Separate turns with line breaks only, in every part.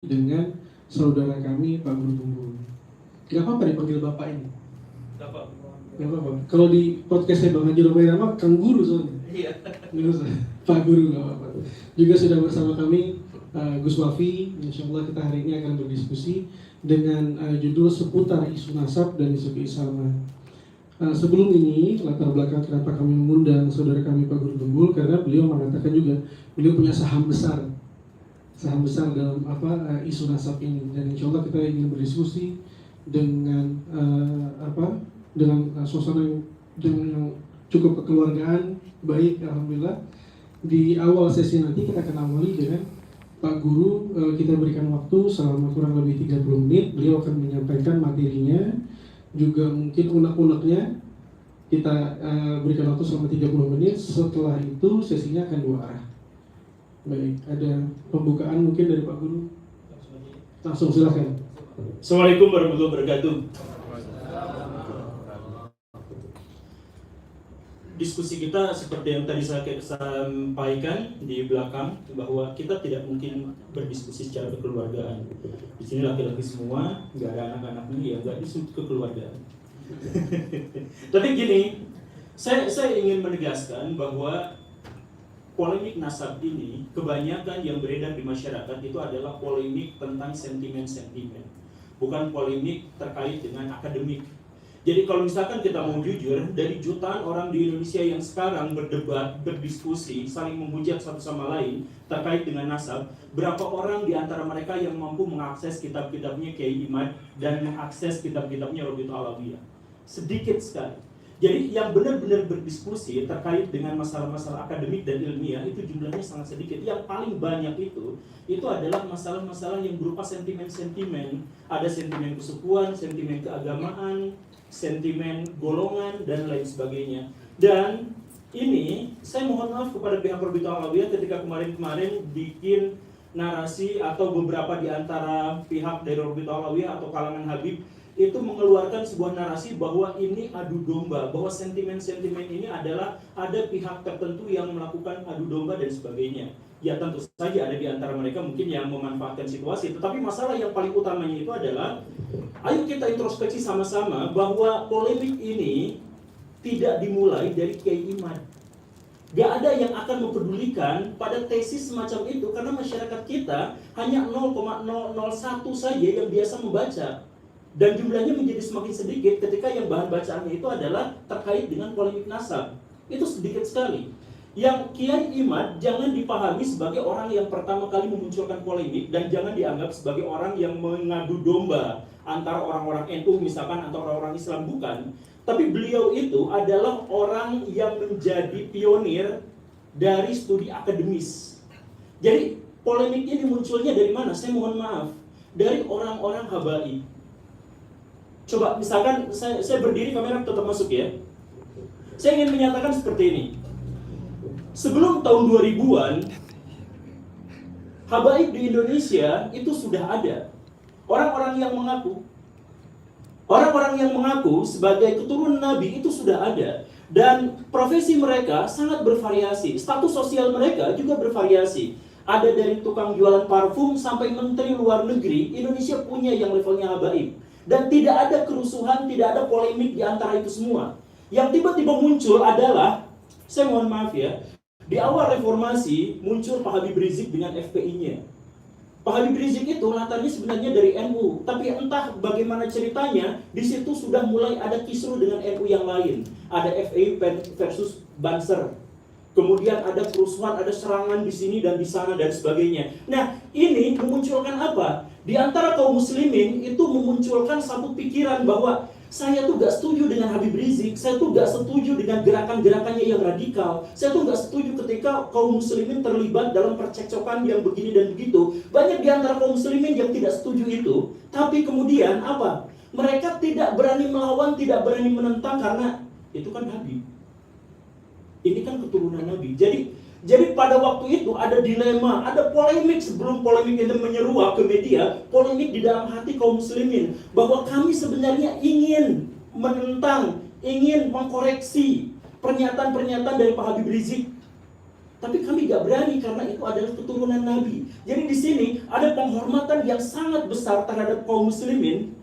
dengan saudara kami Pak Guru Tunggul. Gak apa-apa dipanggil Bapak ini. Gak apa-apa. Kalau di podcastnya Bang Haji Romaira mah Kang Guru soalnya. Iya. Pak Guru gak apa-apa. Juga sudah bersama kami Gus Wafi. Insya Allah kita hari ini akan berdiskusi dengan judul seputar isu nasab dan isu keislaman. Sebelum ini, latar belakang kenapa kami mengundang saudara kami Pak Guru Tunggul, karena beliau mengatakan juga beliau punya saham besar dalam isu nasab ini, dan insya Allah kita ingin berdiskusi dengan dengan suasana yang cukup kekeluargaan baik, alhamdulillah. Di awal sesi nanti kita akan awali dengan Pak Guru, kita berikan waktu selama kurang lebih 30 menit, beliau akan menyampaikan materinya, juga mungkin unek-uneknya kita berikan waktu selama 30 menit, setelah itu sesinya akan dua arah. Baik, ada pembukaan mungkin dari Pak Guru. Langsung silakan.
Assalamualaikum warahmatullahi wabarakatuh. Diskusi kita seperti yang tadi saya sampaikan di belakang, bahwa kita tidak mungkin berdiskusi secara kekeluargaan. Di sini laki-laki semua, nggak ada anak-anaknya, ya nggak disebut kekeluargaan. Tapi gini, saya ingin menegaskan bahwa polemik nasab ini, kebanyakan yang beredar di masyarakat itu adalah polemik tentang sentimen-sentimen, bukan polemik terkait dengan akademik. Jadi kalau misalkan kita mau jujur, dari jutaan orang di Indonesia yang sekarang berdebat, berdiskusi, saling menghujat satu sama lain terkait dengan nasab, berapa orang di antara mereka yang mampu mengakses kitab-kitabnya Kiai Imad dan mengakses kitab-kitabnya Robitul Alawiyah? Sedikit sekali. Jadi yang benar-benar berdiskusi terkait dengan masalah-masalah akademik dan ilmiah itu jumlahnya sangat sedikit. Yang paling banyak itu adalah masalah-masalah yang berupa sentimen-sentimen. Ada sentimen kesukuan, sentimen keagamaan, sentimen golongan, dan lain sebagainya. Dan ini saya mohon maaf kepada pihak Robitul Alawiyah ketika kemarin-kemarin bikin narasi, atau beberapa di antara pihak dari Robitul Alawiyah atau kalangan Habib itu mengeluarkan sebuah narasi bahwa ini adu domba, bahwa sentimen-sentimen ini adalah ada pihak tertentu yang melakukan adu domba dan sebagainya. Ya tentu saja ada di antara mereka mungkin yang memanfaatkan situasi, tetapi masalah yang paling utamanya itu adalah, ayo kita introspeksi sama-sama bahwa polemik ini tidak dimulai dari Kiai Imad. Gak ada yang akan mempedulikan pada tesis semacam itu, karena masyarakat kita hanya 0,001 saja yang biasa membaca. Dan jumlahnya menjadi semakin sedikit ketika yang bahan bacaannya itu adalah terkait dengan polemik nasab. Itu sedikit sekali. Yang Kiai Imad jangan dipahami sebagai orang yang pertama kali memunculkan polemik, dan jangan dianggap sebagai orang yang mengadu domba antara orang-orang NU misalkan atau orang-orang Islam, bukan. Tapi beliau itu adalah orang yang menjadi pionir dari studi akademis. Jadi polemik ini munculnya dari mana? Saya mohon maaf, dari orang-orang habaib. Coba misalkan saya berdiri, kamera tetap masuk ya. Saya ingin menyatakan seperti ini. Sebelum tahun 2000-an, habaib di Indonesia itu sudah ada. Orang-orang yang mengaku sebagai keturunan Nabi itu sudah ada. Dan profesi mereka sangat bervariasi. Status sosial mereka juga bervariasi. Ada dari tukang jualan parfum sampai menteri luar negeri, Indonesia punya yang levelnya habaib. Dan tidak ada kerusuhan, tidak ada polemik di antara itu semua. Yang tiba-tiba muncul adalah, saya mohon maaf ya, di awal reformasi muncul Pak Habib Rizik dengan FPI-nya. Pak Habib Rizik itu latarnya sebenarnya dari NU, tapi entah bagaimana ceritanya, di situ sudah mulai ada kisruh dengan NU yang lain. Ada FPI versus Banser. Kemudian ada kerusuhan, ada serangan di sini dan di sana dan sebagainya. Nah, ini memunculkan apa? Di antara kaum muslimin itu memunculkan satu pikiran bahwa saya tuh gak setuju dengan Habib Rizik, saya tuh gak setuju dengan gerakan-gerakannya yang radikal, saya tuh gak setuju ketika kaum muslimin terlibat dalam percekcokan yang begini dan begitu. Banyak di antara kaum muslimin yang tidak setuju itu, tapi kemudian apa? Mereka tidak berani melawan, tidak berani menentang karena itu kan Habib. Ini kan keturunan Nabi. Jadi pada waktu itu ada dilema, ada polemik sebelum polemik itu menyeruak ke media, polemik di dalam hati kaum muslimin bahwa kami sebenarnya ingin menentang, ingin mengkoreksi pernyataan-pernyataan dari Pak Habib Rizik. Tapi kami gak berani karena itu adalah keturunan Nabi. Jadi di sini ada penghormatan yang sangat besar terhadap kaum muslimin,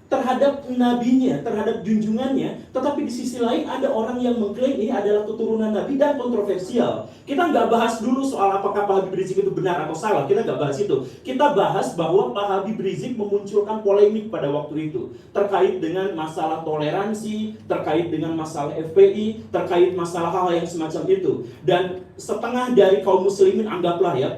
terhadap nabinya, terhadap junjungannya. Tetapi di sisi lain ada orang yang mengklaim ini adalah keturunan Nabi dan kontroversial. Kita nggak bahas dulu soal apakah Pak Habib Rizik itu benar atau salah. Kita nggak bahas itu. Kita bahas bahwa Pak Habib Rizik memunculkan polemik pada waktu itu terkait dengan masalah toleransi, terkait dengan masalah FPI, terkait masalah hal yang semacam itu. Dan setengah dari kaum muslimin, anggaplah ya,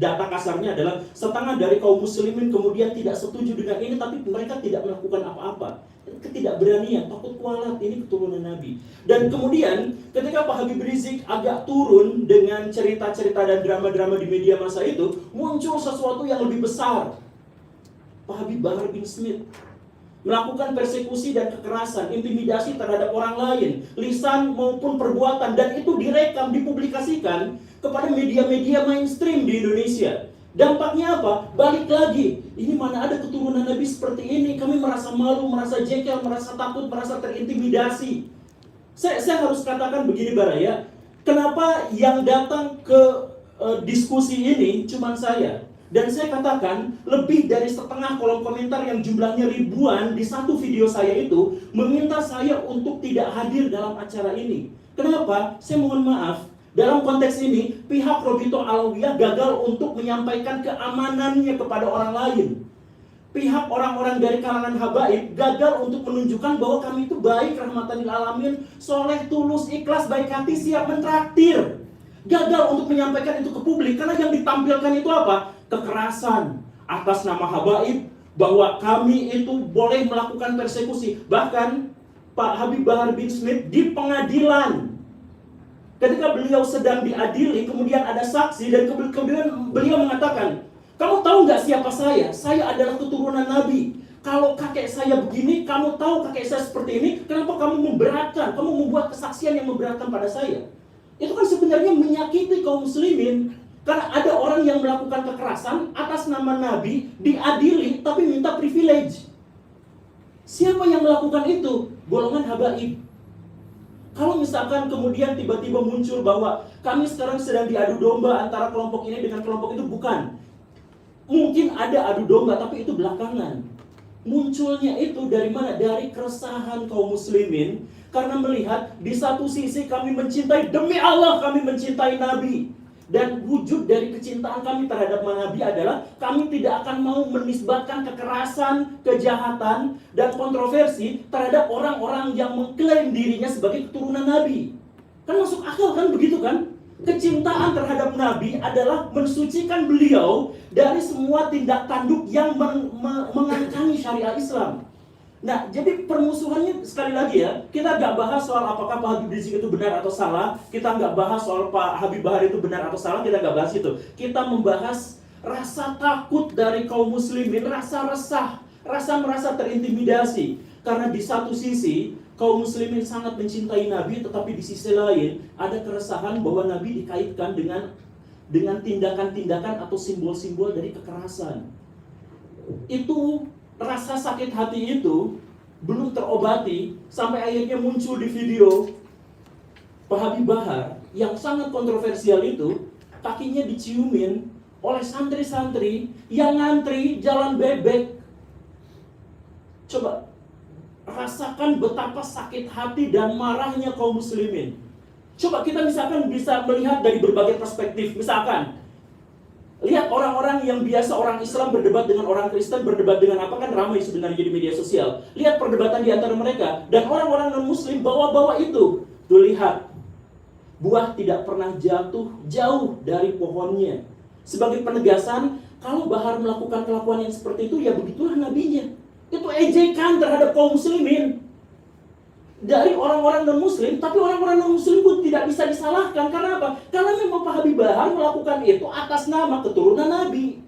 data kasarnya adalah setengah dari kaum muslimin kemudian tidak setuju dengan ini, tapi mereka tidak melakukan apa-apa. Ketidakberanian, takut kualat, ini keturunan Nabi. Dan kemudian ketika Pak Habib Rizik agak turun dengan cerita-cerita dan drama-drama di media massa itu, muncul sesuatu yang lebih besar. Pak Habib Bahar bin Smith melakukan persekusi dan kekerasan, intimidasi terhadap orang lain, lisan maupun perbuatan, dan itu direkam, dipublikasikan kepada media-media mainstream di Indonesia. Dampaknya apa? Balik lagi, ini mana ada keturunan Nabi seperti ini. Kami merasa malu, merasa jengkel, merasa takut, merasa terintimidasi. Saya harus katakan begini Baraya, kenapa yang datang ke diskusi ini cuma saya? Dan saya katakan, lebih dari setengah kolom komentar yang jumlahnya ribuan di satu video saya itu meminta saya untuk tidak hadir dalam acara ini. Kenapa? Saya mohon maaf. Dalam konteks ini, pihak Robito Alawiyah gagal untuk menyampaikan keamanannya kepada orang lain. Pihak orang-orang dari kalangan habaib gagal untuk menunjukkan bahwa kami itu baik, rahmatan lil alamin, soleh, tulus, ikhlas, baik hati, siap mentraktir. Gagal untuk menyampaikan itu ke publik, karena yang ditampilkan itu apa? Kekerasan atas nama habaib, bahwa kami itu boleh melakukan persekusi. Bahkan Pak Habib Bahar bin Smith di pengadilan, ketika beliau sedang diadili, kemudian ada saksi dan kemudian beliau mengatakan, kamu tahu nggak siapa saya? Saya adalah keturunan Nabi. Kalau kakek saya begini, kamu tahu kakek saya seperti ini, kenapa kamu memberatkan? Kamu membuat kesaksian yang memberatkan pada saya. Itu kan sebenarnya menyakiti kaum muslimin. Karena ada orang yang melakukan kekerasan atas nama Nabi, diadili tapi minta privilege. Siapa yang melakukan itu? Golongan habaib. Kalau misalkan kemudian tiba-tiba muncul bahwa kami sekarang sedang diadu domba antara kelompok ini dengan kelompok itu, bukan. Mungkin ada adu domba, tapi itu belakangan. Munculnya itu dari mana? Dari keresahan kaum muslimin, karena melihat di satu sisi kami mencintai, demi Allah kami mencintai Nabi. Dan wujud dari kecintaan kami terhadap Nabi adalah kami tidak akan mau menisbatkan kekerasan, kejahatan, dan kontroversi terhadap orang-orang yang mengklaim dirinya sebagai keturunan Nabi. Kan masuk akal kan begitu kan? Kecintaan terhadap Nabi adalah mensucikan beliau dari semua tindak tanduk yang mengangkangi syariat Islam. Nah, jadi permusuhannya sekali lagi ya, kita nggak bahas soal apakah Pak Habib Rizik itu benar atau salah, kita nggak bahas soal Pak Habib Bahar itu benar atau salah, kita nggak bahas itu. Kita membahas rasa takut dari kaum muslimin, rasa resah, rasa merasa terintimidasi. Karena di satu sisi, kaum muslimin sangat mencintai Nabi, tetapi di sisi lain, ada keresahan bahwa Nabi dikaitkan dengan tindakan-tindakan atau simbol-simbol dari kekerasan. Itu rasa sakit hati itu belum terobati sampai akhirnya muncul di video Pak Habib Bahar yang sangat kontroversial itu, kakinya diciumin oleh santri-santri yang ngantri jalan bebek. Coba rasakan betapa sakit hati dan marahnya kaum muslimin. Coba kita misalkan bisa melihat dari berbagai perspektif. Misalkan lihat orang-orang yang biasa orang Islam berdebat dengan orang Kristen, berdebat dengan apa, kan ramai sebenarnya di media sosial. Lihat perdebatan di antara mereka. Dan orang-orang non-muslim bawa-bawa itu. Tuh lihat, buah tidak pernah jatuh jauh dari pohonnya. Sebagai penegasan, kalau Bahar melakukan kelakuan yang seperti itu, ya begitulah nabinya. Itu ejekan terhadap kaum muslimin. Dari orang-orang non-muslim, tapi orang-orang non-muslim pun tidak bisa disalahkan. Karena apa? Karena memang Pak Habib Bahar melakukan itu atas nama keturunan Nabi.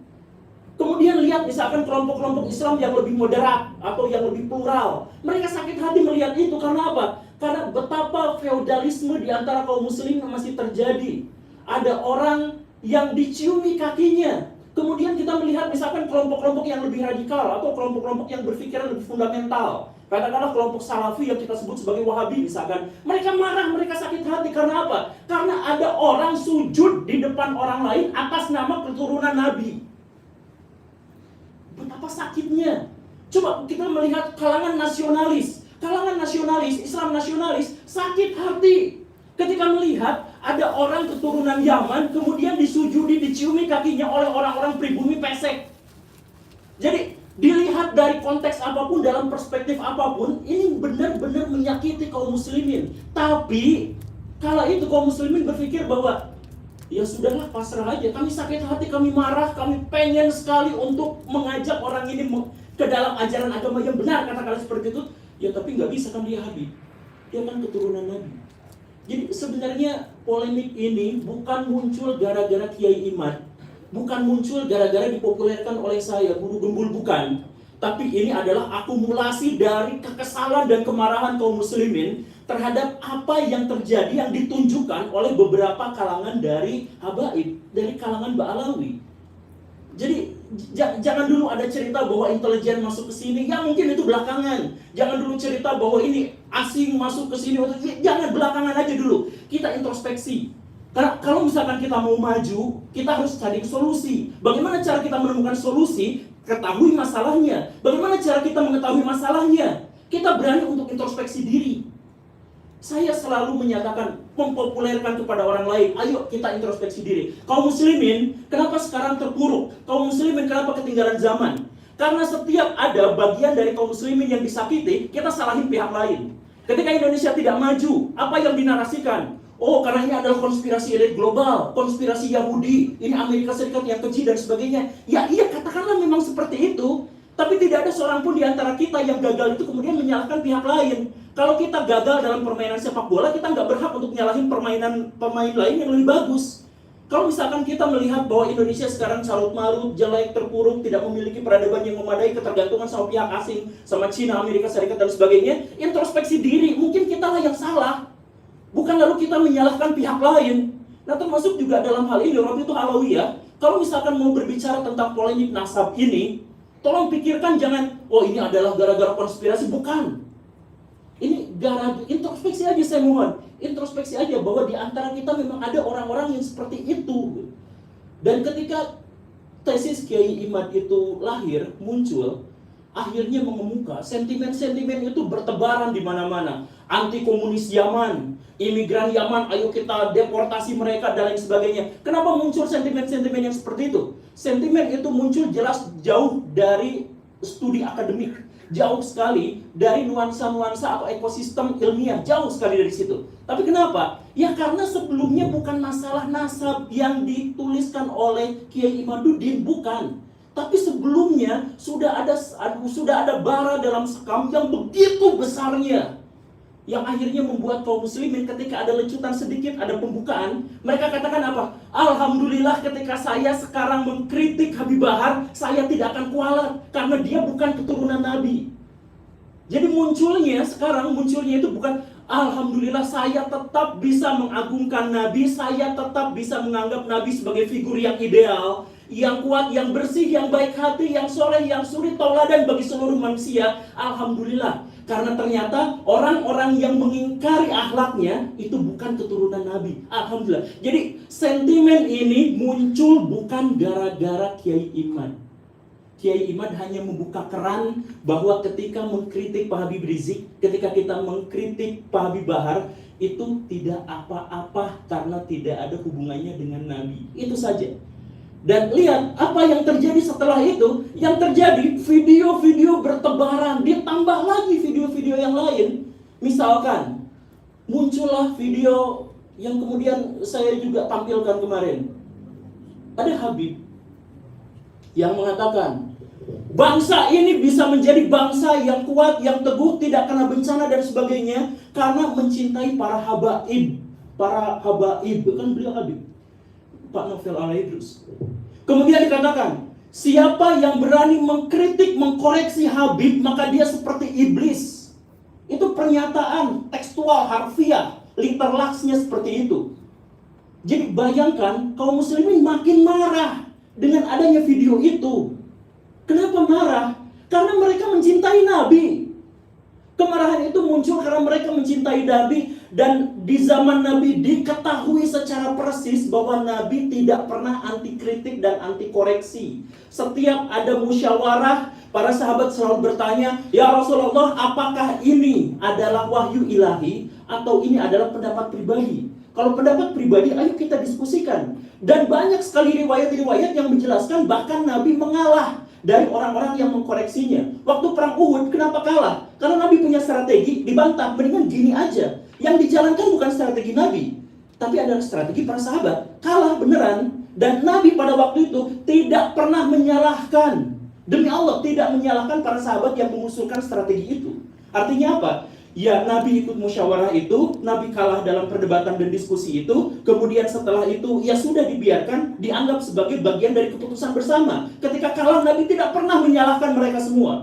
Kemudian lihat misalkan kelompok-kelompok Islam yang lebih moderat atau yang lebih plural. Mereka sakit hati melihat itu. Karena apa? Karena betapa feodalisme di antara kaum muslim masih terjadi. Ada orang yang diciumi kakinya,
Kemudian kita melihat misalkan kelompok-kelompok yang lebih radikal atau kelompok-kelompok yang berpikiran lebih fundamental. Katakanlah kelompok Salafi yang kita sebut sebagai Wahabi misalkan. Mereka marah, mereka sakit hati karena apa? Karena ada orang sujud di depan orang lain atas nama keturunan Nabi. Betapa sakitnya. Coba kita melihat kalangan nasionalis, Islam nasionalis sakit hati ketika melihat ada orang keturunan Yaman kemudian disujudi, diciumi kakinya oleh orang-orang pribumi pesek. Jadi dilihat dari konteks apapun, dalam perspektif apapun, ini benar-benar menyakiti kaum muslimin. Tapi kala itu kaum muslimin berpikir bahwa ya sudahlah, pasrah aja. Kami sakit hati, kami marah, kami pengen sekali untuk mengajak orang ini ke dalam ajaran agama yang benar, katakanlah seperti itu. Ya tapi nggak bisa kan, dia Habib, dia kan keturunan Nabi. Jadi sebenarnya polemik ini bukan muncul gara-gara Kiai Imad, bukan muncul gara-gara dipopulerkan oleh saya, Guru Gembul, bukan. Tapi ini adalah akumulasi dari kekesalan dan kemarahan kaum muslimin terhadap apa yang terjadi yang ditunjukkan oleh beberapa kalangan dari habaib, dari kalangan Ba'alawi. Jadi jangan dulu ada cerita bahwa intelijen masuk ke sini, ya mungkin itu belakangan. Jangan dulu cerita bahwa ini asing masuk ke sini, jangan, belakangan aja dulu. Kita introspeksi. Karena kalau misalkan kita mau maju, kita harus cari solusi. Bagaimana cara kita menemukan solusi? Ketahui masalahnya. Bagaimana cara kita mengetahui masalahnya? Kita berani untuk introspeksi diri. Saya selalu menyatakan, mempopulerkan kepada orang lain, ayo kita introspeksi diri. Kaum muslimin, kenapa sekarang terpuruk? Kaum muslimin kenapa ketinggalan zaman? Karena setiap ada bagian dari kaum muslimin yang disakiti, kita salahin pihak lain. Ketika Indonesia tidak maju, apa yang dinarasikan? Oh, karena ini adalah konspirasi elit global, konspirasi Yahudi, ini Amerika Serikat yang keji dan sebagainya. Ya iya, katakanlah memang seperti itu. Tapi tidak ada seorang pun di antara kita yang gagal itu kemudian menyalahkan pihak lain. Kalau kita gagal dalam permainan sepak bola, kita nggak berhak untuk nyalahin pemain lain yang lebih bagus. Kalau misalkan kita melihat bahwa Indonesia sekarang carut-marut, jelek, terpuruk, tidak memiliki peradaban yang memadai, ketergantungan sama pihak asing, sama Cina, Amerika Serikat dan sebagainya, introspeksi diri, mungkin kita lah yang salah. Bukan lalu kita menyalahkan pihak lain. Nah, termasuk juga dalam hal ini, Rabi itu Alawiyah, kalau misalkan mau berbicara tentang polemik nasab ini, tolong pikirkan jangan, oh ini adalah gara-gara konspirasi, bukan. Ini introspeksi aja, saya mohon. Introspeksi aja bahwa di antara kita memang ada orang-orang yang seperti itu. Dan ketika tesis Kiai Imad itu lahir, muncul, akhirnya mengemuka, sentimen-sentimen itu bertebaran di mana-mana. Anti komunis Yaman, imigran Yaman, ayo kita deportasi mereka dan lain sebagainya. Kenapa muncul sentimen-sentimen yang seperti itu? Sentimen itu muncul jelas jauh dari studi akademik, jauh sekali dari nuansa-nuansa atau ekosistem ilmiah, jauh sekali dari situ. Tapi kenapa? Ya karena sebelumnya bukan masalah nasab yang dituliskan oleh Kiai Imaduddin, bukan. Tapi sebelumnya sudah ada bara dalam sekam yang begitu besarnya, yang akhirnya membuat kaum muslimin ketika ada lecutan sedikit, ada pembukaan, mereka katakan apa? Alhamdulillah ketika saya sekarang mengkritik Habib Bahar, saya tidak akan kualat karena dia bukan keturunan Nabi. Jadi munculnya itu bukan alhamdulillah saya tetap bisa mengagungkan Nabi, saya tetap bisa menganggap Nabi sebagai figur yang ideal, yang kuat, yang bersih, yang baik hati, yang soleh, yang suri tauladan bagi seluruh manusia. Alhamdulillah. Karena ternyata orang-orang yang mengingkari akhlaknya itu bukan keturunan Nabi. Alhamdulillah. Jadi sentimen ini muncul bukan gara-gara Kiai Imad. Kiai Imad hanya membuka keran bahwa ketika mengkritik Pak Habib Rizik, ketika kita mengkritik Pak Habib Bahar, itu tidak apa-apa karena tidak ada hubungannya dengan Nabi. Itu saja. Dan lihat apa yang terjadi setelah itu. Yang terjadi video-video bertebaran, ditambah lagi video-video yang lain. Misalkan muncullah video yang kemudian saya juga tampilkan kemarin. Ada Habib yang mengatakan bangsa ini bisa menjadi bangsa yang kuat, yang teguh, tidak kena bencana dan sebagainya karena mencintai para habaib. Para habaib, kan beliau Habib Pak Novel Al-Idrus. Kemudian dikatakan, siapa yang berani mengkritik, mengkoreksi Habib, maka dia seperti iblis. Itu pernyataan tekstual, harfiah, literlaksnya seperti itu. Jadi bayangkan, kaum muslimin makin marah. dengan adanya video itu. Kenapa marah? Karena mereka mencintai Nabi. Kemarahan itu muncul karena mereka mencintai Nabi, dan di zaman Nabi diketahui secara persis bahwa Nabi tidak pernah anti kritik dan anti koreksi. Setiap ada musyawarah, para sahabat selalu bertanya, "Ya Rasulullah, apakah ini adalah wahyu ilahi atau ini adalah pendapat pribadi?" Kalau pendapat pribadi, ayo kita diskusikan. Dan banyak sekali riwayat-riwayat yang menjelaskan bahkan Nabi mengalah dari orang-orang yang mengkoreksinya. Waktu perang Uhud, kenapa kalah? Karena Nabi punya strategi, dibantah. Mendingan gini aja. Yang dijalankan bukan strategi Nabi, tapi adalah strategi para sahabat. Kalah beneran. Dan Nabi pada waktu itu tidak pernah menyalahkan. Demi Allah, tidak menyalahkan para sahabat yang mengusulkan strategi itu. Artinya apa? Ya, Nabi ikut musyawarah itu, Nabi kalah dalam perdebatan dan diskusi itu, kemudian setelah itu, ya sudah dibiarkan, dianggap sebagai bagian dari keputusan bersama. Ketika kalah, Nabi tidak pernah menyalahkan mereka semua.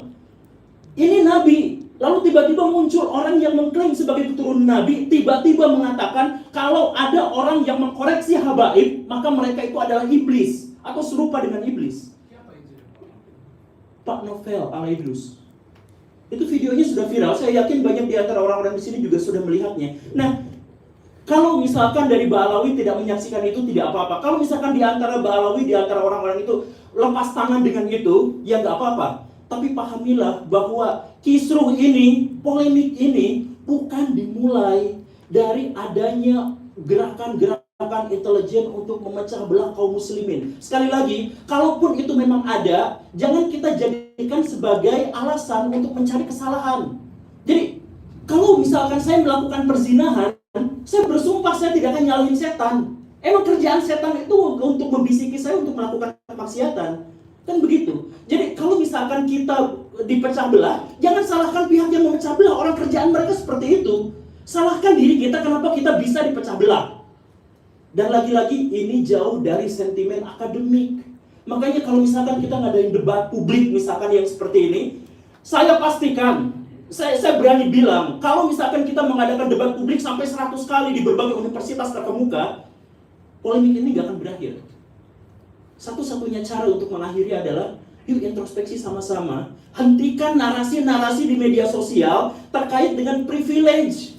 Ini Nabi. Lalu tiba-tiba muncul orang yang mengklaim sebagai keturunan Nabi, tiba-tiba mengatakan, kalau ada orang yang mengkoreksi habaib, maka mereka itu adalah iblis, atau serupa dengan iblis. Pak Novel Al-Idrus. Itu videonya sudah viral, saya yakin banyak di antara orang-orang di sini juga sudah melihatnya. Nah, kalau misalkan dari Ba'alawi tidak menyaksikan itu, tidak apa-apa. Kalau misalkan di antara Ba'alawi, di antara orang-orang itu lepas tangan dengan itu, ya nggak apa-apa. Tapi pahamilah bahwa kisruh ini, polemik ini, bukan dimulai dari adanya gerakan-gerakan intelijen untuk memecah belah kaum muslimin. Sekali lagi, kalaupun itu memang ada, jangan kita jadikan sebagai alasan untuk mencari kesalahan. Jadi, kalau misalkan saya melakukan perzinahan, saya bersumpah saya tidak akan nyalahin setan. Emang kerjaan setan itu untuk membisiki saya untuk melakukan kemaksiatan. Kan begitu. Jadi, kalau misalkan kita dipecah belah, jangan salahkan pihak yang memecah belah. Orang kerjaan mereka seperti itu. Salahkan diri kita kenapa kita bisa dipecah belah. Dan lagi-lagi ini jauh dari sentimen akademik. Makanya kalau misalkan kita ngadain debat publik misalkan yang seperti ini, saya pastikan, saya berani bilang, kalau misalkan kita mengadakan debat publik sampai 100 kali di berbagai universitas terkemuka, polemik ini gak akan berakhir. Satu-satunya cara untuk mengakhiri adalah, yuk introspeksi sama-sama, hentikan narasi-narasi di media sosial terkait dengan privilege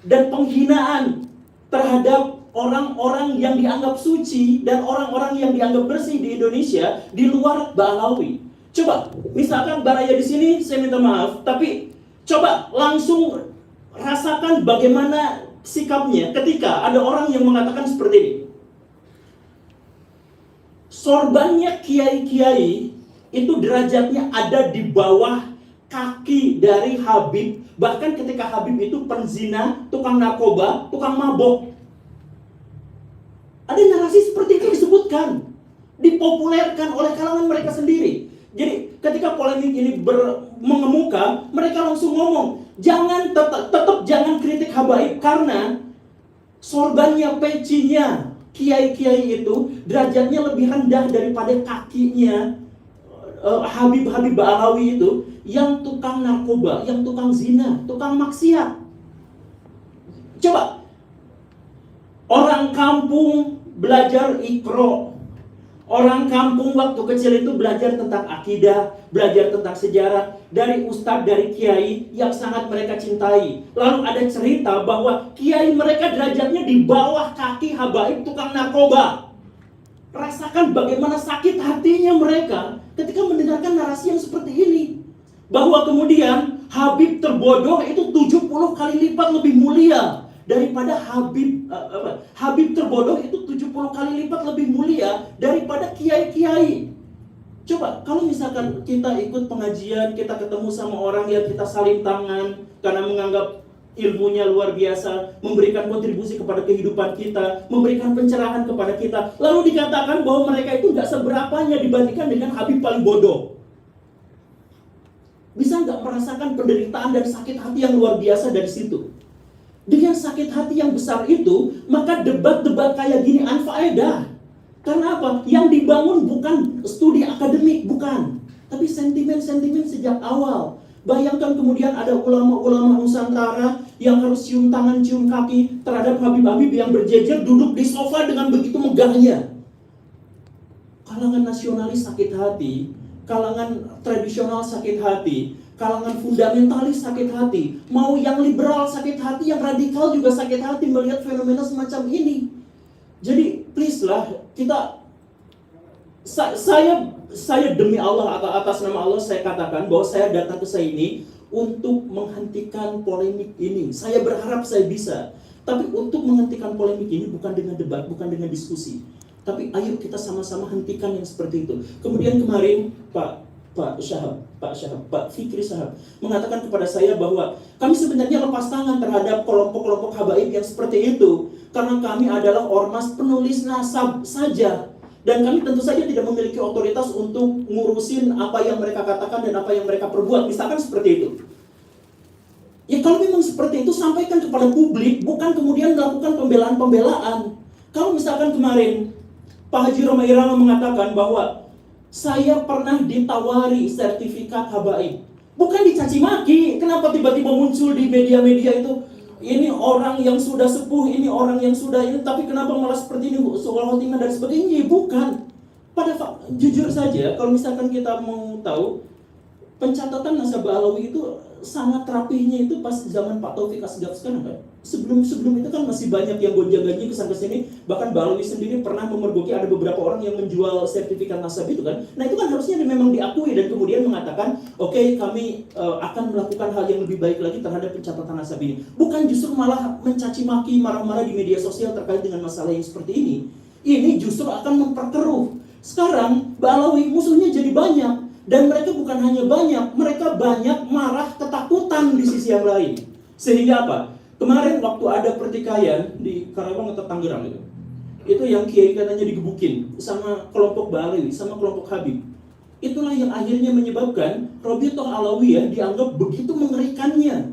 dan penghinaan terhadap orang-orang yang dianggap suci dan orang-orang yang dianggap bersih di Indonesia di luar Ba'alawi. Coba, misalkan Baraya di sini, saya minta maaf, tapi coba langsung rasakan bagaimana sikapnya ketika ada orang yang mengatakan seperti ini. Sorbannya kiai-kiai itu derajatnya ada di bawah kaki dari Habib. Bahkan ketika Habib itu penzina, tukang narkoba, tukang mabok. Ada narasi seperti itu disebutkan, dipopulerkan oleh kalangan mereka sendiri. Jadi ketika polemik ini mengemuka, mereka langsung ngomong, jangan tetap jangan kritik habaib karena sorbannya, pecinya kiai-kiai itu derajatnya lebih rendah daripada kakinya Habib-Habib Ba'alawi itu yang tukang narkoba, yang tukang zina, tukang maksiat. Coba, orang kampung belajar Iqra. Orang kampung waktu kecil itu belajar tentang akidah, belajar tentang sejarah dari ustadz, dari kiai yang sangat mereka cintai. Lalu ada cerita bahwa kiai mereka derajatnya di bawah kaki habaib tukang narkoba. Rasakan bagaimana sakit hatinya mereka ketika mendengarkan narasi yang seperti ini. Bahwa kemudian Habib terbodoh itu 70 kali lipat lebih mulia daripada Habib terbodoh itu 70 kali lipat lebih mulia daripada kiai-kiai. Coba kalau misalkan kita ikut pengajian, kita ketemu sama orang yang kita saling tangan karena menganggap ilmunya luar biasa, memberikan kontribusi kepada kehidupan kita, memberikan pencerahan kepada kita, lalu dikatakan bahwa mereka itu nggak seberapanya dibandingkan dengan Habib paling bodoh. Bisa nggak merasakan penderitaan dan sakit hati yang luar biasa dari situ? Dengan sakit hati yang besar itu, maka debat-debat kayak gini anfaedah. Karena apa? Yang dibangun bukan studi akademik, bukan. Tapi sentimen-sentimen sejak awal. Bayangkan kemudian ada ulama-ulama Nusantara yang harus cium tangan, cium kaki terhadap Habib-Habib yang berjejer duduk di sofa dengan begitu megahnya. kalangan nasionalis sakit hati, kalangan tradisional sakit hati, kalangan fundamentalis sakit hati, mau yang liberal sakit hati, yang radikal juga sakit hati melihat fenomena semacam ini. Jadi please lah, saya demi Allah, atas nama Allah saya katakan bahwa saya datang ke sini untuk menghentikan polemik ini. Saya berharap saya bisa. Tapi untuk menghentikan polemik ini bukan dengan debat, bukan dengan diskusi. Tapi ayo kita sama-sama hentikan yang seperti itu. Kemudian kemarin Pak Fikri Syahab mengatakan kepada saya bahwa kami sebenarnya lepas tangan terhadap kelompok-kelompok habaib yang seperti itu. Karena kami adalah ormas penulis nasab saja. Dan kami tentu saja tidak memiliki otoritas untuk ngurusin apa yang mereka katakan dan apa yang mereka perbuat. Misalkan seperti itu. Ya kalau memang seperti itu, sampaikan kepada publik, bukan kemudian melakukan pembelaan-pembelaan. Kalau misalkan kemarin Pak Haji Roma Irama mengatakan bahwa saya pernah ditawari sertifikat habaib, bukan dicaci maki. Kenapa tiba-tiba muncul di media-media itu, ini orang yang sudah sepuh, ini orang yang sudah ini, tapi kenapa malah seperti ini, soal khotimah dan sebagainya? Bukan. Jujur saja, kalau misalkan kita mau tahu, pencatatan nasabah alawi itu sangat rapihnya itu pas zaman Pak Taufik Asgaf sekarang kan. Sebelum itu kan masih banyak yang gonjang-ganjing kesana-kesini. Bahkan Balawi sendiri pernah memergoki ada beberapa orang yang menjual sertifikat nasab itu kan. Nah itu kan harusnya memang diakui dan kemudian mengatakan oke, kami akan melakukan hal yang lebih baik lagi terhadap pencatatan nasab ini. Bukan justru malah mencaci maki, marah-marah di media sosial terkait dengan masalah yang seperti ini. Ini justru akan memperkeruh. Sekarang Balawi musuhnya jadi banyak. Dan mereka bukan hanya banyak, mereka banyak marah ketakutan di sisi yang lain. Sehingga apa? Kemarin waktu ada pertikaian di Karawang atau Tangerang itu yang kiai katanya digebukin sama kelompok Balawi, sama kelompok Habib. Itulah yang akhirnya menyebabkan Robitoh Alawiyah dianggap begitu mengerikannya.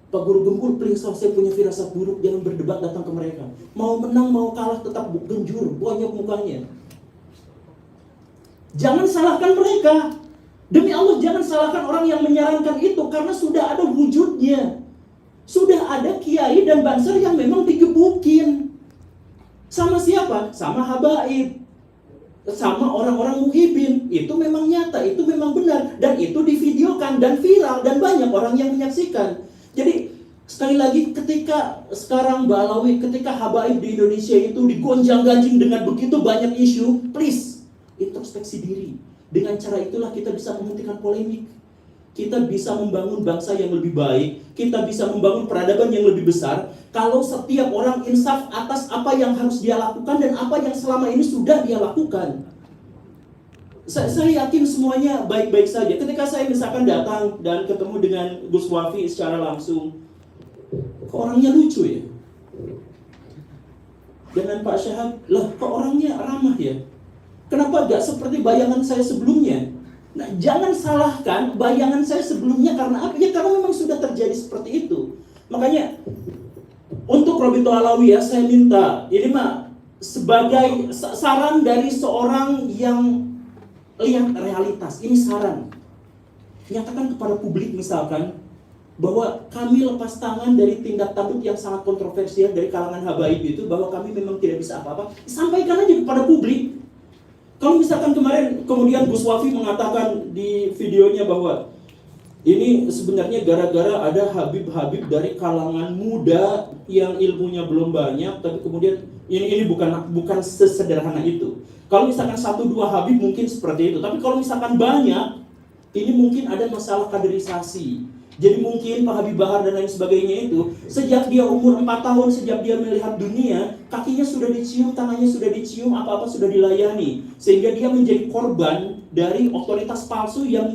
Pak Guru Gembul, please, saya punya firasat buruk, jangan berdebat datang ke mereka. Mau menang, mau kalah, tetap genjur, bonyok mukanya. Jangan salahkan mereka. Demi Allah jangan salahkan orang yang menyarankan itu, karena sudah ada wujudnya. Sudah ada kiai dan banser yang memang digebukin. Sama siapa? Sama habaib. Sama orang-orang muhibin. Itu memang nyata, itu memang benar. Dan itu divideokan dan viral dan banyak orang yang menyaksikan. Jadi sekali lagi, ketika sekarang Balawi, ketika habaib di Indonesia itu digonjang-ganjing dengan begitu banyak isu, please introspeksi diri. Dengan cara itulah kita bisa menghentikan polemik. Kita bisa membangun bangsa yang lebih baik. Kita bisa membangun peradaban yang lebih besar. Kalau setiap orang insaf atas apa yang harus dia lakukan dan apa yang selama ini sudah dia lakukan. Saya yakin semuanya baik-baik saja. Ketika saya misalkan datang dan ketemu dengan Gus Wafi secara langsung, kok orangnya lucu ya? Dengan Pak Syahab, kok orangnya ramah ya? Kenapa gak seperti bayangan saya sebelumnya? Nah, jangan salahkan bayangan saya sebelumnya karena apa? Ya karena memang sudah terjadi seperti itu. Makanya untuk Robitoh Alawiyah saya minta, ini mah sebagai saran dari seorang yang lihat realitas. Ini saran. Nyatakan kepada publik misalkan bahwa kami lepas tangan dari tindak tanduk yang sangat kontroversial dari kalangan habaib itu, bahwa kami memang tidak bisa apa-apa. Sampaikan aja kepada publik. Kalau misalkan kemarin kemudian Gus Wafi mengatakan di videonya bahwa ini sebenarnya gara-gara ada habib-habib dari kalangan muda yang ilmunya belum banyak, tapi kemudian ini bukan sesederhana itu. Kalau misalkan 1-2 habib mungkin seperti itu, tapi kalau misalkan banyak, ini mungkin ada masalah kaderisasi. Jadi mungkin Pak Habib Bahar dan lain sebagainya itu, sejak dia umur 4 tahun, sejak dia melihat dunia, kakinya sudah dicium, tangannya sudah dicium, apa-apa sudah dilayani. Sehingga dia menjadi korban dari otoritas palsu yang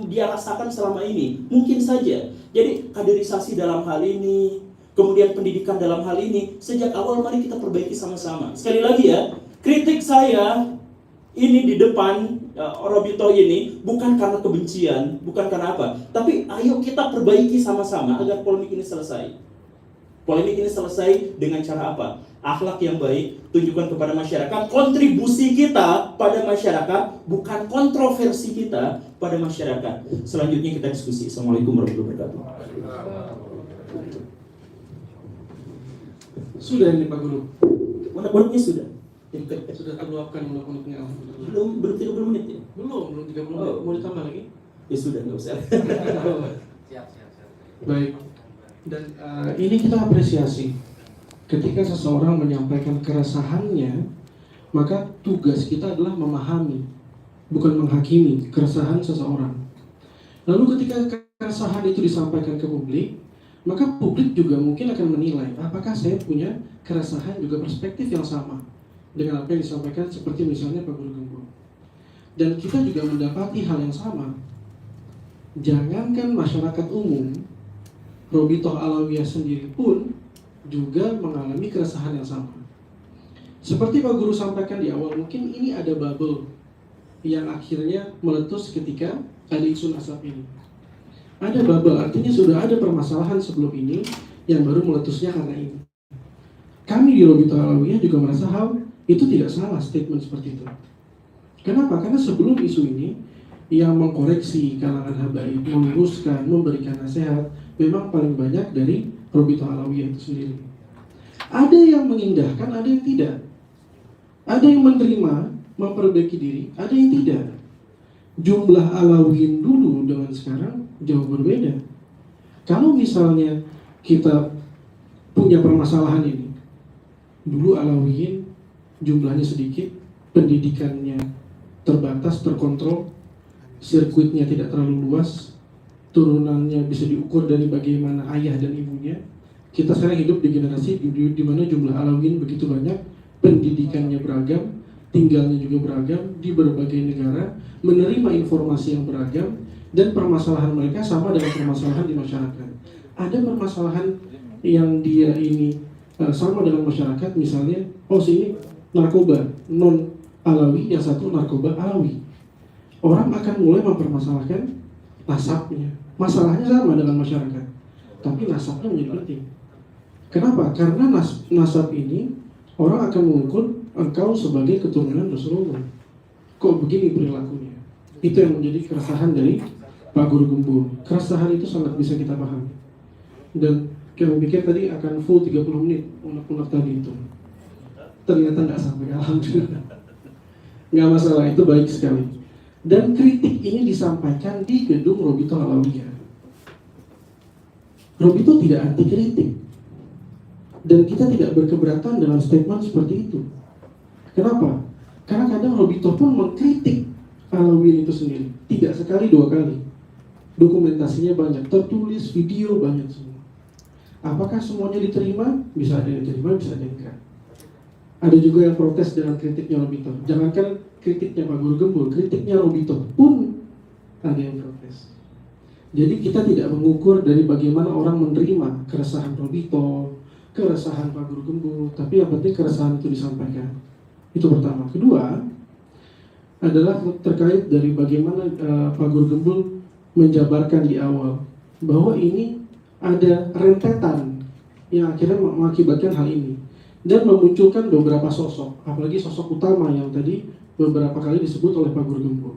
dia rasakan selama ini. Mungkin saja. Jadi kaderisasi dalam hal ini, kemudian pendidikan dalam hal ini, sejak awal mari kita perbaiki sama-sama. Sekali lagi ya, kritik saya ini di depan Robitoh ini bukan karena kebencian, bukan karena apa, tapi ayo kita perbaiki sama-sama agar polemik ini selesai. Polemik ini selesai dengan cara apa? Akhlak yang baik, tunjukkan kepada masyarakat kontribusi kita pada masyarakat, bukan kontroversi kita pada masyarakat. Selanjutnya kita diskusi. Assalamualaikum warahmatullahi wabarakatuh.
Sudah ini Pak Guru.
Unek-uneknya sudah.
Sudah terluapkan unek-uneknya.
Belum 30 menit ya?
Belum 30 menit. Mau ditambah lagi?
Ya sudah, nggak usah.
Siap.
Baik. Dan ini kita apresiasi. Ketika seseorang menyampaikan keresahannya, maka tugas kita adalah memahami, bukan menghakimi keresahan seseorang. Lalu ketika keresahan itu disampaikan ke publik, maka publik juga mungkin akan menilai apakah saya punya keresahan juga perspektif yang sama dengan apa yang disampaikan, seperti misalnya Pak Guru Gembul. Dan kita juga mendapati hal yang sama. Jangankan masyarakat umum, Robitoh Alawiyah sendiri pun juga mengalami keresahan yang sama. Seperti Pak Guru sampaikan di awal, mungkin ini ada bubble yang akhirnya meletus ketika ada isu asap ini. Ada bubble, artinya sudah ada permasalahan sebelum ini yang baru meletusnya karena ini. Kami di Robitoh Alawiyah juga merasa hal itu tidak salah statement seperti itu. Kenapa? Karena sebelum isu ini yang mengkoreksi kalangan habaib, meluruskan, memberikan nasihat, memang paling banyak dari Robitoh Alawiyah itu sendiri. Ada yang mengindahkan, ada yang tidak. Ada yang menerima, memperbaiki diri, ada yang tidak. Jumlah Alawiyin dulu dengan sekarang jauh berbeda. Kalau misalnya kita punya permasalahan ini, dulu Alawiyin jumlahnya sedikit, pendidikannya terbatas, terkontrol, sirkuitnya tidak terlalu luas, turunannya bisa diukur dari bagaimana ayah dan ibunya. Kita sekarang hidup di generasi di mana jumlah Alawiyin begitu banyak, pendidikannya beragam, tinggalnya juga beragam di berbagai negara, menerima informasi yang beragam, dan permasalahan mereka sama dengan permasalahan di masyarakat. Ada permasalahan yang dia ini sama dengan masyarakat, misalnya, ini narkoba non Alawi, yang satu narkoba Alawi. Orang akan mulai mempermasalahkan nasabnya. Masalahnya sama dengan masyarakat, tapi nasabnya menjadi penting. Kenapa? Karena nasab ini orang akan mengukur engkau sebagai keturunan Rasulullah. Kok begini perilakunya? Itu yang menjadi keresahan dari Pak Guru Gembul. Keresahan itu sangat bisa kita pahami. Dan kami pikir tadi akan full 30 menit unek-unek tadi itu. Ternyata nggak sampai, alhamdulillah. Nggak masalah, itu baik sekali. Dan kritik ini disampaikan di gedung Robitoh Alawiyah. Robitoh tidak anti kritik. Dan kita tidak berkeberatan dengan statement seperti itu. Kenapa? Karena kadang Robitoh pun mengkritik Alawiyin itu sendiri. Tidak sekali, 2 kali. Dokumentasinya banyak, tertulis, video banyak semua. Apakah semuanya diterima? Bisa ada yang diterima, bisa ada yang enggak. Ada juga yang protes dengan kritiknya Robitoh. Jangankan kritiknya Pak Guru Gembul, kritiknya Robitoh pun ada yang protes. Jadi kita tidak mengukur dari bagaimana orang menerima keresahan Robitoh, keresahan Pak Guru Gembul, tapi yang penting keresahan itu disampaikan. Itu pertama. Kedua adalah terkait dari bagaimana Pak Guru Gembul menjabarkan di awal bahwa ini ada rentetan yang akhirnya mengakibatkan hal ini dan memunculkan beberapa sosok, apalagi sosok utama yang tadi beberapa kali disebut oleh Pak Guru Gembul.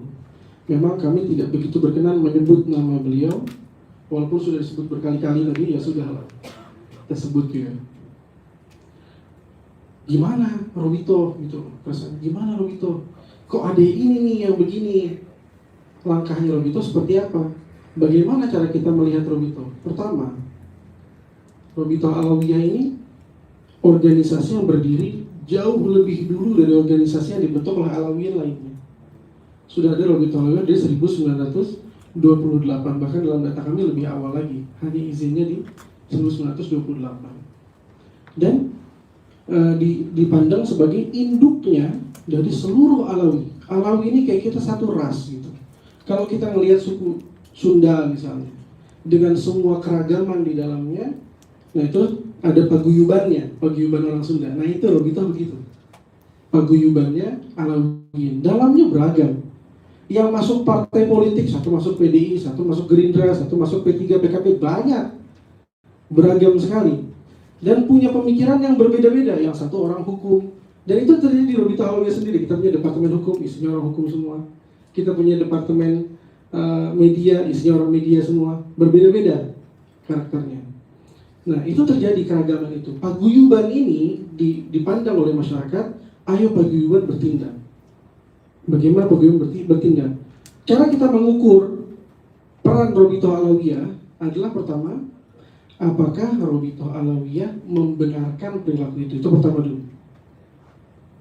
Memang kami tidak begitu berkenan menyebut nama beliau, walaupun sudah disebut berkali-kali tadi, ya sudah lah, kita sebut ya. Gimana Robitoh gitu, perasaan gimana Robitoh? Kok ada ini nih yang begini? Langkahnya Robitoh seperti apa? Bagaimana cara kita melihat Robitoh? Pertama, Robitoh Alawiyah ini organisasi yang berdiri jauh lebih dulu dari organisasi yang dibentuk oleh Alawiyin lainnya. Sudah ada Robitoh Alawiyah dari 1928, bahkan dalam data kami lebih awal lagi, hanya izinnya di 1928. Dan dipandang sebagai induknya dari seluruh Alawi. Alawi ini kayak kita satu ras gitu. Kalau kita melihat suku Sunda misalnya, dengan semua keragaman di dalamnya, nah itu ada paguyubannya, paguyuban orang Sunda. Nah itu Robitoh begitu. Paguyubannya Alawiyin, dalamnya beragam. Yang masuk partai politik, satu masuk PDI, satu masuk Gerindra, satu masuk P3, PKP, banyak. Beragam sekali. Dan punya pemikiran yang berbeda-beda, yang satu orang hukum. Dan itu terjadi di Robitoh Alawiyah sendiri. Kita punya departemen hukum, isinya orang hukum semua. Kita punya departemen media, isinya orang media semua. Berbeda-beda karakternya. Nah itu terjadi keragaman itu. Paguyuban ini dipandang oleh masyarakat Ayo paguyuban bertindak. Bagaimana paguyuban bertindak? Cara kita mengukur peran Robitoh Alawiyah adalah pertama, apakah Robitoh Alawiyah membenarkan perilaku itu? Itu pertama dulu.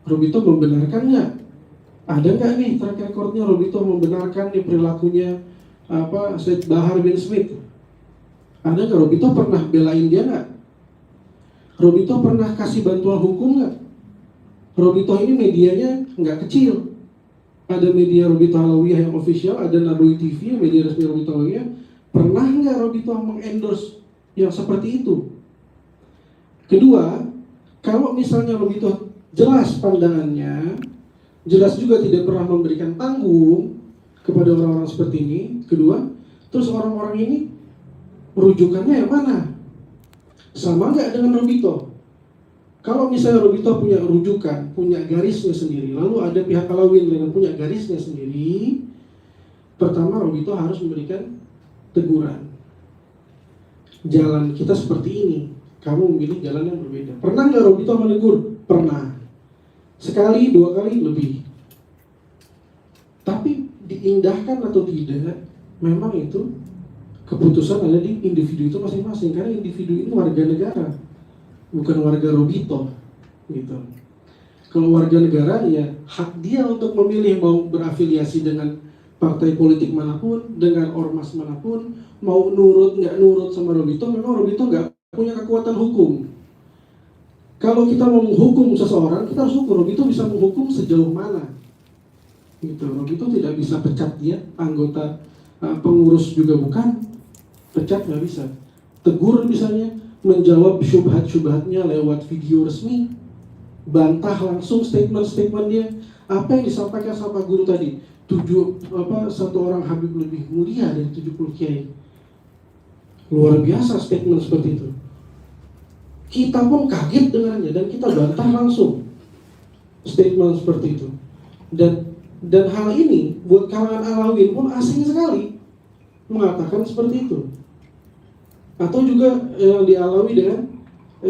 Robitoh membenarkan nggak? Ada nggak nih track recordnya Robitoh membenarkan nih perilakunya Syed Bahar bin Smith? Ada nggak? Robitoh pernah belain dia nggak? Robitoh pernah kasih bantuan hukum nggak? Robitoh ini medianya nggak kecil. Ada media Robitoh Alawiyah yang official, ada Nabawi TV, media resmi Robitoh Alawiyah. Pernah nggak Robitoh mengendorse yang seperti itu? Kedua, kalau misalnya Robitoh jelas pandangannya, jelas juga tidak pernah memberikan tanggung kepada orang-orang seperti ini. Kedua, terus orang-orang ini rujukannya yang mana? Sama nggak dengan Robitoh? Kalau misalnya Robitoh punya rujukan, punya garisnya sendiri, lalu ada pihak Alawiyah yang punya garisnya sendiri, pertama Robitoh harus memberikan teguran. Jalan kita seperti ini, kamu memilih jalan yang berbeda. Pernah nggak Robitoh menegur? Pernah. Sekali, 2 kali, lebih. Tapi diindahkan atau tidak, memang itu keputusan ada di individu itu masing-masing. Karena individu ini warga negara, bukan warga Robitoh, gitu. Kalau warga negara, ya hak dia untuk memilih mau berafiliasi dengan partai politik manapun, dengan ormas manapun, mau nurut nggak nurut sama Robitoh. Memang Robitoh nggak punya kekuatan hukum. Kalau kita mau menghukum seseorang, kita harus ukur Robitoh bisa menghukum sejauh mana. Gitu. Robitoh tidak bisa pecat dia, anggota pengurus juga bukan, pecat nggak bisa. Tegur misalnya, menjawab syubhat-syubhatnya lewat video resmi, bantah langsung statement-statement dia. Apa yang disampaikan sama guru tadi, satu orang Habib lebih mulia dari 70 kiai. Luar biasa statement seperti itu. Kita pun kaget dengannya dan kita bantah langsung statement seperti itu. Dan hal ini buat kalangan Alawiyyin pun asing sekali mengatakan seperti itu. Atau juga yang dialami dengan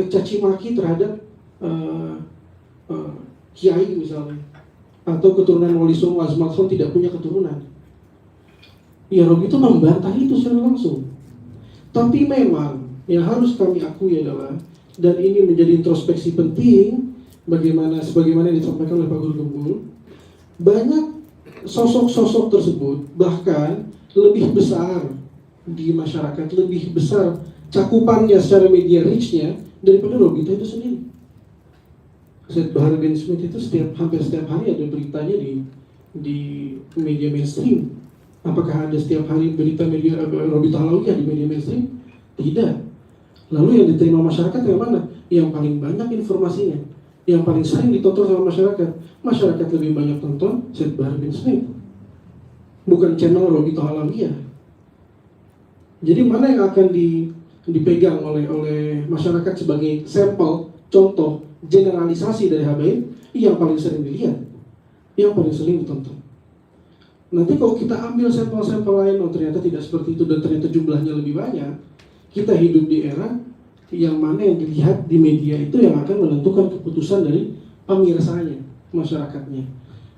caci maki terhadap kiai misalnya, atau keturunan Wali Songo Azmatson tidak punya keturunan. Ya Robitoh membantah itu secara langsung. Tapi memang yang harus kami akui adalah, dan ini menjadi introspeksi penting, sebagaimana yang disampaikan oleh Pak Guru Gembul, banyak sosok-sosok tersebut bahkan lebih besar di masyarakat, lebih besar cakupannya secara media reach-nya daripada Robitoh itu sendiri. Syed Bahar bin Smith itu hampir setiap hari ada beritanya di media mainstream. Apakah ada setiap hari berita media Robitoh Alawiyah di media mainstream? Tidak. Lalu yang diterima masyarakat yang mana? Yang paling banyak informasinya, yang paling sering ditonton sama masyarakat. Masyarakat lebih banyak tonton Syed Bahar bin Smith, bukan channel Robitoh Alawiyah. Jadi mana yang akan dipegang oleh masyarakat sebagai sampel, contoh, generalisasi dari habaib? Yang paling sering dilihat, yang paling sering ditonton. Nanti kalau kita ambil sampel-sampel lain, ternyata tidak seperti itu dan ternyata jumlahnya lebih banyak, kita hidup di era yang mana yang dilihat di media itu yang akan menentukan keputusan dari pemirsanya, masyarakatnya.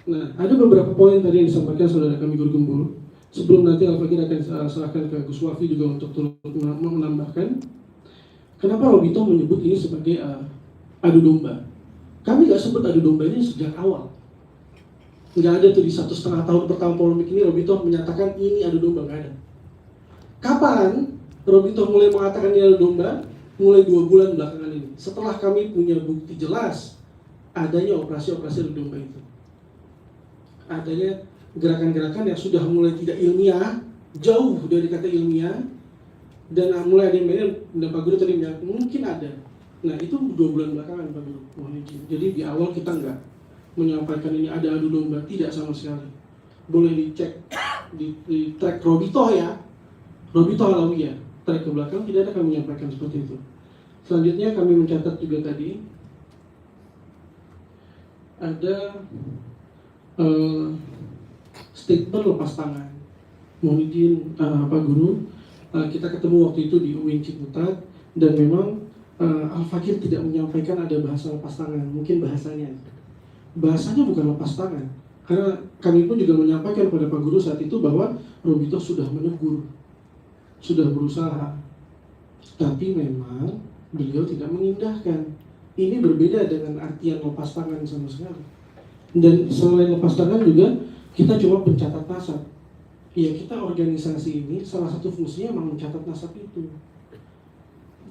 Nah, ada beberapa poin tadi yang disampaikan saudara kami Guru Gembul. Sebelum nanti Al-Fakir akan serahkan ke Gus Wafi juga untuk turut menambahkan. Kenapa Robitoh menyebut ini sebagai adu domba? Kami nggak sebut adu domba ini sejak awal. Nggak ada tuh di 1,5 tahun pertama polemik ini Robitoh menyatakan ini adu domba, nggak ada. Kapan Robitoh mulai mengatakan ini adu domba? Mulai 2 bulan belakangan ini. Setelah kami punya bukti jelas adanya operasi-operasi adu domba itu. Adanya gerakan-gerakan yang sudah mulai tidak ilmiah, jauh dari kata ilmiah, dan mulai ada yang benar, dan Pak Guru tadi bilang mungkin ada. Nah itu 2 bulan belakangan Pak Guru. Jadi di awal kita nggak menyampaikan ini ada adu domba, tidak sama sekali. Boleh dicek di track Robitoh ya, Robitoh Alawiyah, track ke belakang tidak ada kami menyampaikan seperti itu. Selanjutnya kami mencatat juga tadi ada statement lepas tangan. Mohon izin Pak Guru, kita ketemu waktu itu di UIN Ciputat dan memang Al-Fakir tidak menyampaikan ada bahasa lepas tangan, mungkin bahasanya bahasanya bukan lepas tangan. Karena kami pun juga menyampaikan pada Pak Guru saat itu bahwa Robito sudah menegur, sudah berusaha, tapi memang beliau tidak mengindahkan. Ini berbeda dengan artian lepas tangan sama sekali. Dan selain lepas tangan juga kita cuma pencatat nasab. Ya, kita organisasi ini salah satu fungsinya memang mencatat nasab itu.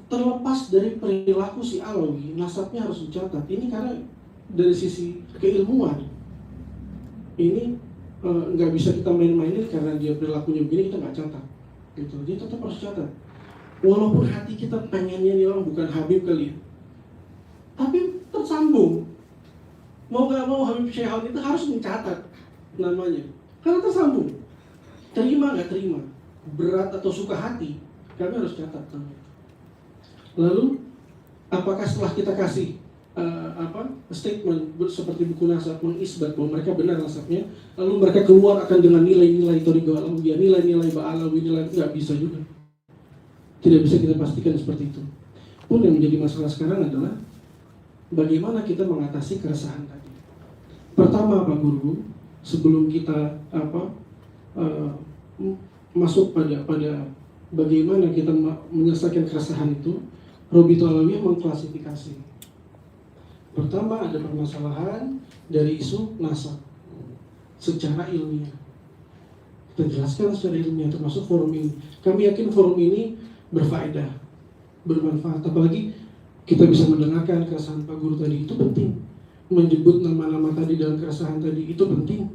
Terlepas dari perilaku si Alawi, nasabnya harus dicatat. Ini karena dari sisi keilmuan, ini nggak bisa kita main-mainin karena dia perilakunya begini kita nggak catat. Gitu. Dia tetap harus catat. Walaupun hati kita pengennya nih orang bukan Habib kali ya, tapi tersambung. Mau nggak mau Habib Syekhon itu harus mencatat namanya, karena tersambung. Terima nggak terima, berat atau suka hati, kami harus catat namanya. Lalu, apakah setelah kita kasih statement seperti buku nasab mengisbat bahwa mereka benar nasabnya, lalu mereka keluar akan dengan nilai-nilai Thariqah Alawiyah, nilai-nilai Ba'alawi, nilai nggak bisa juga. Tidak bisa kita pastikan seperti itu. Pun yang menjadi masalah sekarang adalah bagaimana kita mengatasi keresahan tadi. Pertama, Pak Guru, sebelum kita masuk pada bagaimana kita menyelesaikan keresahan itu, Robito Alawiyah mengklasifikasi. Pertama, ada permasalahan dari isu nasab secara ilmiah. Kita jelaskan secara ilmiah, termasuk forum ini. Kami yakin forum ini berfaedah, bermanfaat. Apalagi kita bisa mendengarkan keresahan Pak Guru tadi, itu penting. Menyebut nama-nama tadi dalam keresahan tadi, itu penting.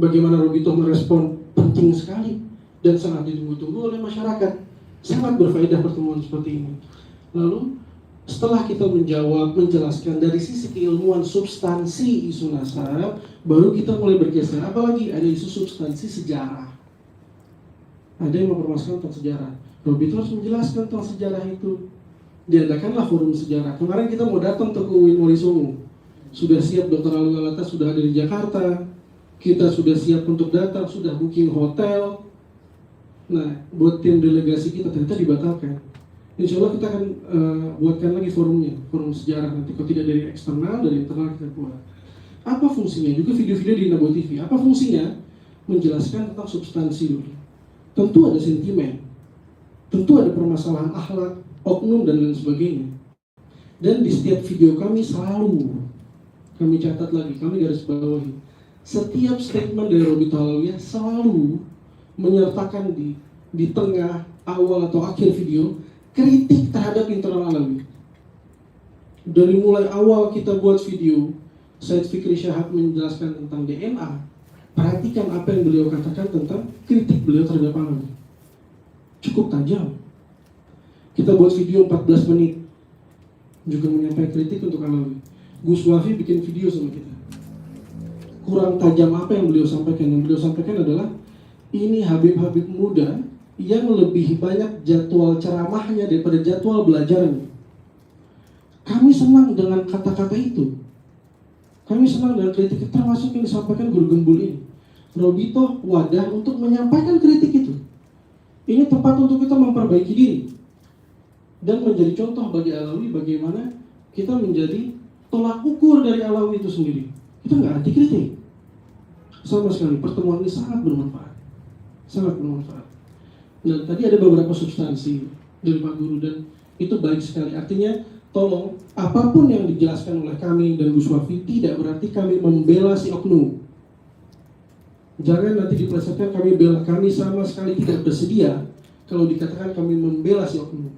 Bagaimana Robito merespon, penting sekali. Dan sangat ditunggu-tunggu oleh masyarakat. Sangat berfaedah pertemuan seperti ini. Lalu, setelah kita menjawab, menjelaskan dari sisi keilmuan substansi isu nasab, baru kita mulai bergeser. Apalagi ada isu substansi sejarah. Ada yang mempermasalahkan tentang sejarah. Robito harus menjelaskan tentang sejarah itu. Diadakanlah forum sejarah. Kemarin kita mau datang ke UIN Walisomo. Sudah siap Dr. Alwi Alata sudah ada di Jakarta. Kita sudah siap untuk datang, sudah booking hotel. Nah, buat tim delegasi kita ternyata dibatalkan. Insya Allah kita akan buatkan lagi forumnya, forum sejarah nanti. Kalau tidak dari eksternal, dari internal kita buat. Apa fungsinya? Juga video-video di Nabo TV. Apa fungsinya? Menjelaskan tentang substansi dulu. Tentu ada sentimen, tentu ada permasalahan akhlak, oknum dan lain sebagainya. Dan di setiap video kami selalu kami catat lagi, kami garis bawahi. Setiap statement dari Robito Alawiyah selalu menyertakan di tengah, awal atau akhir video kritik terhadap internal Alawi. Dari mulai awal kita buat video, Said Fikri Syahab menjelaskan tentang DNA. Perhatikan apa yang beliau katakan tentang kritik beliau terhadap Alawi. Cukup tajam. Kita buat video 14 menit, juga menyampaikan kritik untuk Alawi. Gus Wafi bikin video sama kita. Kurang tajam apa yang beliau sampaikan? Yang beliau sampaikan adalah, ini Habib-Habib muda yang lebih banyak jadwal ceramahnya daripada jadwal belajarnya. Kami senang dengan kata-kata itu. Kami senang dengan kritik, termasuk yang disampaikan Guru Gembul ini. Robito wadah untuk menyampaikan kritik itu. Ini tempat untuk kita memperbaiki diri. Dan menjadi contoh bagi Alawi bagaimana kita menjadi tolak ukur dari Alawi itu sendiri. Kita nggak anti kritik. Sama sekali, pertemuan ini sangat bermanfaat. Sangat bermanfaat. Nah, tadi ada beberapa substansi dari Pak Guru dan itu baik sekali. Artinya, tolong apapun yang dijelaskan oleh kami dan Gus Wafi tidak berarti kami membela si oknum. Jangan nanti dipelesetkan kami bela, kami sama sekali tidak bersedia kalau dikatakan kami membela si oknum.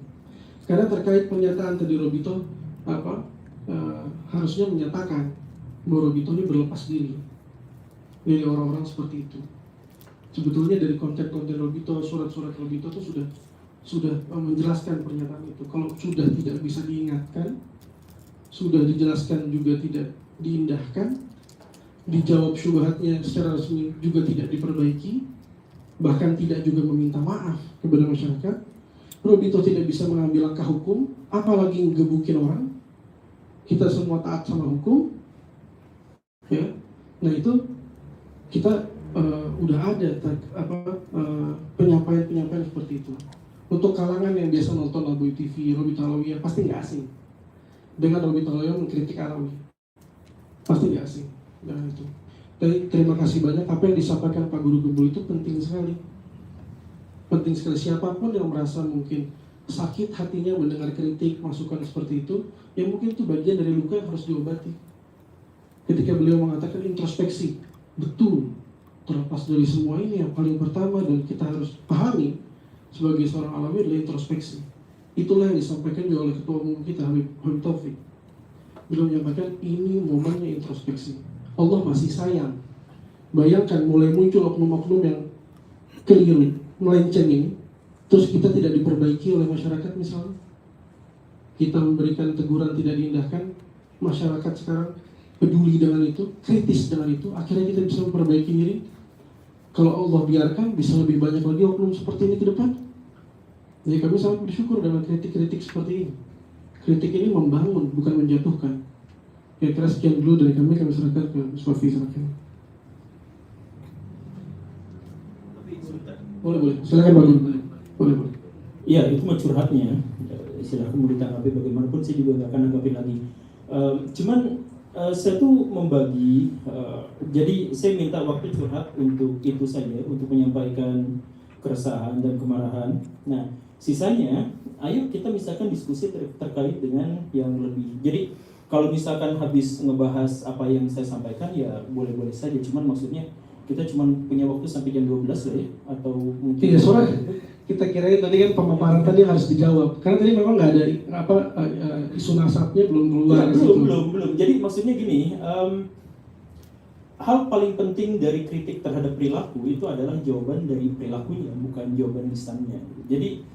Karena terkait pernyataan tadi Robito, harusnya menyatakan bahwa Robito ini berlepas diri dari orang-orang seperti itu. Sebetulnya dari konten-konten Robito, surat-surat Robito itu sudah menjelaskan pernyataan itu. Kalau sudah tidak bisa diingatkan, sudah dijelaskan juga tidak diindahkan, dijawab syubhatnya secara resmi juga tidak diperbaiki, bahkan tidak juga meminta maaf kepada masyarakat, Robito tidak bisa mengambil langkah hukum, apalagi ngegebukin orang. Kita semua taat sama hukum, ya. Nah itu kita udah ada penyampaian seperti itu. Untuk kalangan yang biasa nonton Nabo TV, Robito Alawiyah pasti nggak asing dengan Robito Alawiyah mengkritik Alawi, pasti nggak asing. Nah itu. Terima kasih banyak. Apa yang disampaikan Pak Guru Gembul itu penting sekali. Penting sekali. Siapapun yang merasa mungkin sakit hatinya mendengar kritik, masukan seperti itu, ya mungkin itu bagian dari luka yang harus diobati. Ketika beliau mengatakan introspeksi, betul, terlepas dari semua ini yang paling pertama dan kita harus pahami sebagai seorang alami adalah introspeksi. Itulah yang disampaikan juga oleh Ketua Umum kita, Habib Taufik. Beliau menyampaikan ini momennya introspeksi. Allah masih sayang. Bayangkan mulai muncul oknum-oknum yang keliru, melenceng ini, terus kita tidak diperbaiki oleh masyarakat misalnya. Kita memberikan teguran tidak diindahkan, masyarakat sekarang peduli dengan itu, kritis dengan itu, akhirnya kita bisa memperbaiki diri. Kalau Allah biarkan, bisa lebih banyak lagi oknum seperti ini ke depan. Jadi kami sangat bersyukur dengan kritik-kritik seperti ini. Kritik ini membangun, bukan menjatuhkan. Kira-kira sekian dulu dari kami serahkan ke Sofi. Boleh. Silakan Pak Guru. Boleh.
Iya, itu mah curhatnya. Silahkan mau ditanggapi bagaimanapun, saya juga nggak akan nanggapin lagi. Saya tuh membagi, jadi saya minta waktu curhat untuk itu saja, untuk menyampaikan keresahan dan kemarahan. Nah, sisanya, ayo kita misalkan diskusi terkait dengan yang lebih. Jadi, kalau misalkan habis ngebahas apa yang saya sampaikan, ya boleh-boleh saja. Cuman maksudnya, kita cuma punya waktu sampai jam 12 lah ya, atau mungkin...
Iya, sore. Kita kirain tadi kan pemaparan tadi harus dijawab. Karena tadi memang nggak ada isu nasabnya belum keluar.
Ya, belum. Jadi maksudnya gini, hal paling penting dari kritik terhadap perilaku itu adalah jawaban dari perilakunya, bukan jawaban lisannya. Jadi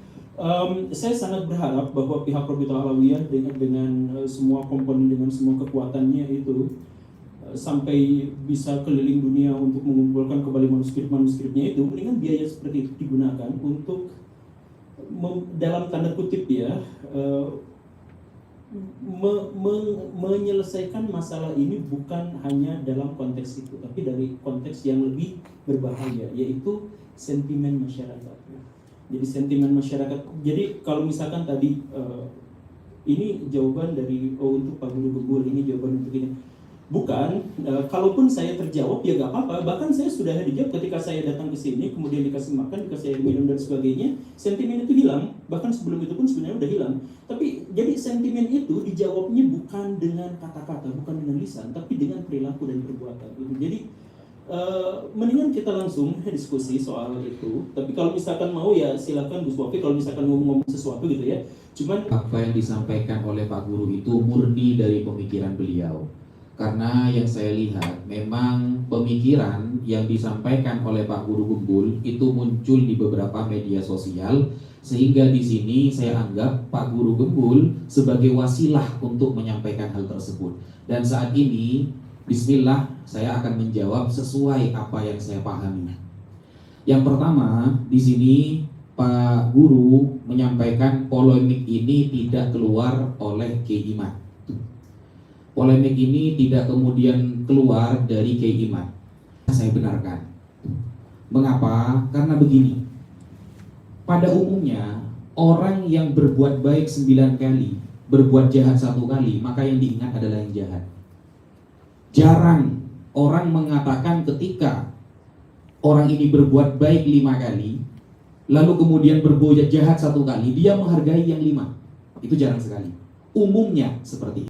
saya sangat berharap bahwa pihak Robitul Alawiyah dengan semua komponen, dengan semua kekuatannya itu sampai bisa keliling dunia untuk mengumpulkan kembali manuskrip-manuskripnya itu, mendingan biaya seperti itu digunakan untuk dalam tanda kutip ya menyelesaikan masalah ini bukan hanya dalam konteks itu, tapi dari konteks yang lebih berbahaya, yaitu sentimen masyarakat. Jadi sentimen masyarakat. Jadi kalau misalkan tadi ini jawaban dari untuk Pak Guru Gembul, ini jawaban untuk ini. Bukan, kalaupun saya terjawab ya gak apa-apa. Bahkan saya sudah dijawab ketika saya datang ke sini, kemudian dikasih makan, dikasih air minum dan sebagainya. Sentimen itu hilang, bahkan sebelum itu pun sebenarnya udah hilang. Tapi jadi sentimen itu dijawabnya bukan dengan kata-kata, bukan dengan lisan, tapi dengan perilaku dan perbuatan. Jadi mendingan kita langsung diskusi soal itu. Tapi kalau misalkan mau ya silakan Gus Wafi, kalau misalkan mau ngomong sesuatu gitu ya. Cuman
apa yang disampaikan oleh Pak Guru itu murni dari pemikiran beliau. Karena yang saya lihat memang pemikiran yang disampaikan oleh Pak Guru Gembul itu muncul di beberapa media sosial, sehingga di sini saya anggap Pak Guru Gembul sebagai wasilah untuk menyampaikan hal tersebut. Dan saat ini bismillah saya akan menjawab sesuai apa yang saya pahami. Yang pertama, di sini Pak Guru menyampaikan polemik ini tidak keluar oleh Kiai Iman. Polemik ini tidak kemudian keluar dari Kiai Iman. Saya benarkan. Mengapa? Karena begini. Pada umumnya, orang yang berbuat baik 9 kali, berbuat jahat 1 kali, maka yang diingat adalah yang jahat. Jarang orang mengatakan ketika orang ini berbuat baik 5 kali, lalu kemudian berbuat jahat 1 kali, dia menghargai yang 5. Itu jarang sekali. Umumnya seperti itu.